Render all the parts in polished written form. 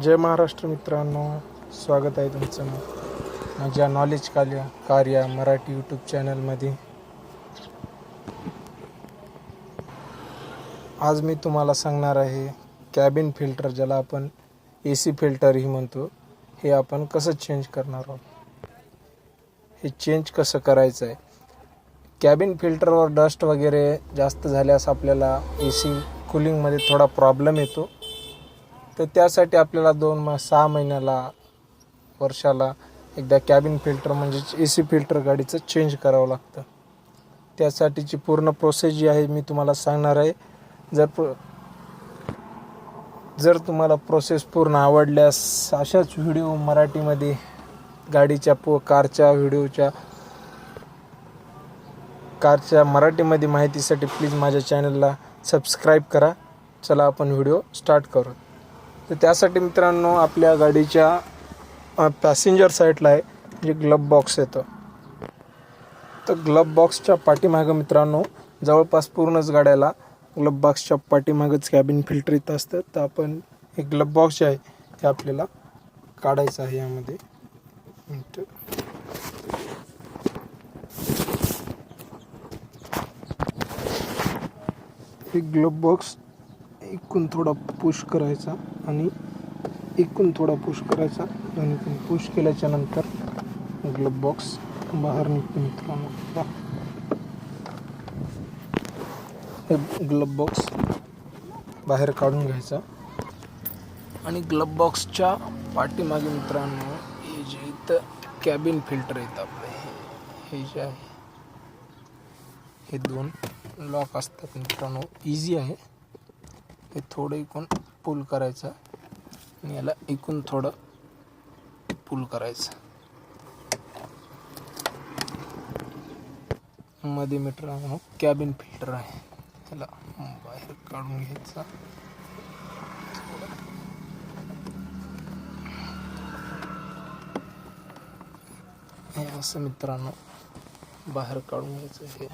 जय महाराष्ट्र मित्रांनो, स्वागत आहे तुमचं माझ्या नॉलेज कार्य मराठी यूट्यूब चॅनलमध्ये। आज मी तुम्हाला सांगणार आहे कॅबिन फिल्टर, ज्याला आपण AC फिल्टरही म्हणतो, हे आपण कसं चेंज करणार आहोत, हे चेंज कसं करायचं आहे। कॅबिन फिल्टरवर डस्ट वगैरे जास्त झाल्यास आपल्याला AC कूलिंगमध्ये थोडा प्रॉब्लेम येतो। तर त्यासाठी आपल्याला 6 महिन्याला वर्षाला एकदा कॅबिन फिल्टर म्हणजेच AC फिल्टर गाडीचं चेंज करावं लागतं। त्यासाठीची पूर्ण प्रोसेस जी आहे मी तुम्हाला सांगणार आहे। जर तुम्हाला प्रोसेस पूर्ण आवडल्यास अशाच व्हिडिओ मराठीमध्ये गाडीच्या कारच्या मराठीमध्ये माहितीसाठी प्लीज माझ्या चॅनलला सबस्क्राईब करा। चला आपण व्हिडिओ स्टार्ट करू। तर त्यासाठी मित्रांनो, आपल्या गाडीच्या पॅसेंजर साईडला आहे जे ग्लब बॉक्स येतं। तर ग्लब बॉक्सच्या पाठीमागं मित्रांनो, जवळपास पूर्णच गाड्याला ग्लब बॉक्सच्या पाठीमागच कॅबिन फिल्टर येत असतं। तर आपण हे ग्लब बॉक्स जे आहे ते आपल्याला काढायचं आहे। यामध्ये हे ग्लब बॉक्स इकडून थोडा पुश करायचा आणि इकडून थोडा पुश करायचा आणि पुश केल्याच्या नंतर ग्लब बॉक्स बाहेर निघतो मित्रांनो। हे ग्लब बॉक्स बाहेर काढून घ्यायचा आणि ग्लब बॉक्सच्या पाठीमागे मित्रांनो, हे जे इथं कॅबिन फिल्टर येतं आपलं, हे जे आहे हे 2 लॉक असतात मित्रांनो। इझी आहे, हे थोडं इकडून पुल करायचं आणि याला इकडून थोडं पुल करायचं। मध्ये मित्रांनो कॅबिन फिल्टर आहे, त्याला बाहेर काढून घ्यायचा। हे असं मित्रांनो बाहेर काढून घ्यायचं। हे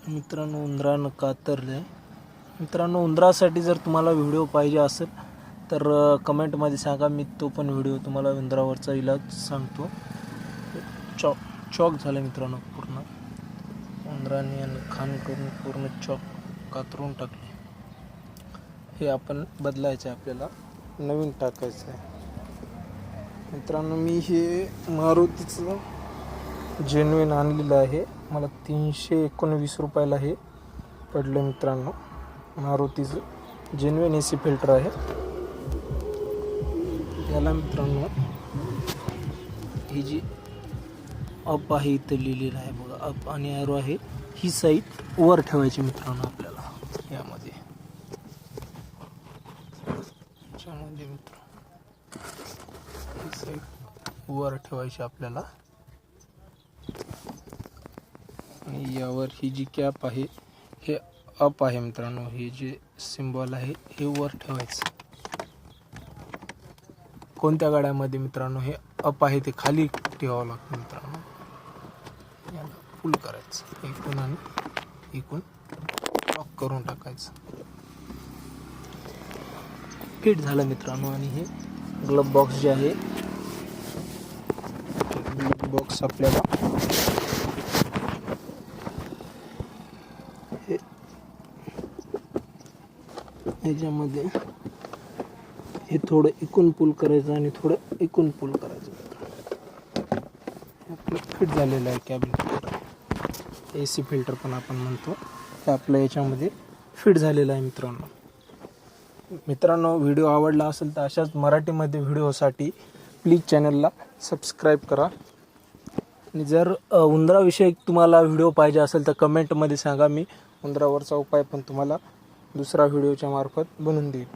मित्रांनो उंदरानं कातरलंय। मित्रांनो, उंदरासाठी जर तुम्हाला व्हिडिओ पाहिजे असेल तर कमेंटमध्ये सांगा, मी तो पण व्हिडिओ तुम्हाला उंदरावरचा इलाज सांगतो। चॉक झालं मित्रांनो, पूर्ण उंदराने आणि खाण करून पूर्ण चॉक कातरून टाकले। हे आपण बदलायचं आहे, आपल्याला नवीन टाकायचं आहे मित्रांनो। मी हे मारुतीचं जेन्युइन आणलेलं आहे, मला 319 रुपयाला हे पडलं मित्रांनो। मारुतीचं जेन्युइन AC फिल्टर आहे। याला मित्रांनो ही जी अप आहे इथं लिहिलेलं आहे बघा, अप आणि ॲरो आहे, ही साईड वर ठेवायची मित्रांनो आपल्याला। यामध्ये ही साईड वर ठेवायची आपल्याला आणि यावर ही जी कॅप आहे हे अप आहे मित्रांनो। हे जे सिम्बॉल आहे हे वर ठेवायचं। कोणत्या गाड्यामध्ये मित्रांनो हे अप आहे ते खाली ठेवावं लागतं मित्रांनो। याला पुल करायचं इकडून आणि इकडून लॉक करून टाकायचं। फिट झालं मित्रांनो। आणि हे ग्लब बॉक्स जे आहे, ग्लब बॉक्स आपल्याला ह्याच्यामध्ये हे थोडं इकडून पुल करायचं आणि थोडं इकडून पुल करायचं। आपलं फिट झालेलं आहे कॅबिन फिल्टर, AC फिल्टर पण आपण म्हणतो, हे आपलं याच्यामध्ये फिट झालेलं आहे मित्रांनो। व्हिडिओ आवडला असेल तर अशाच मराठीमध्ये व्हिडिओसाठी प्लीज चॅनलला सबस्क्राईब करा। आणि जर उंदराविषयी तुम्हाला व्हिडिओ पाहिजे असेल तर कमेंटमध्ये सांगा, मी उंदरावरचा उपाय पण तुम्हाला दुसरा व्हिडिओच्या मार्फत बनवून देईल।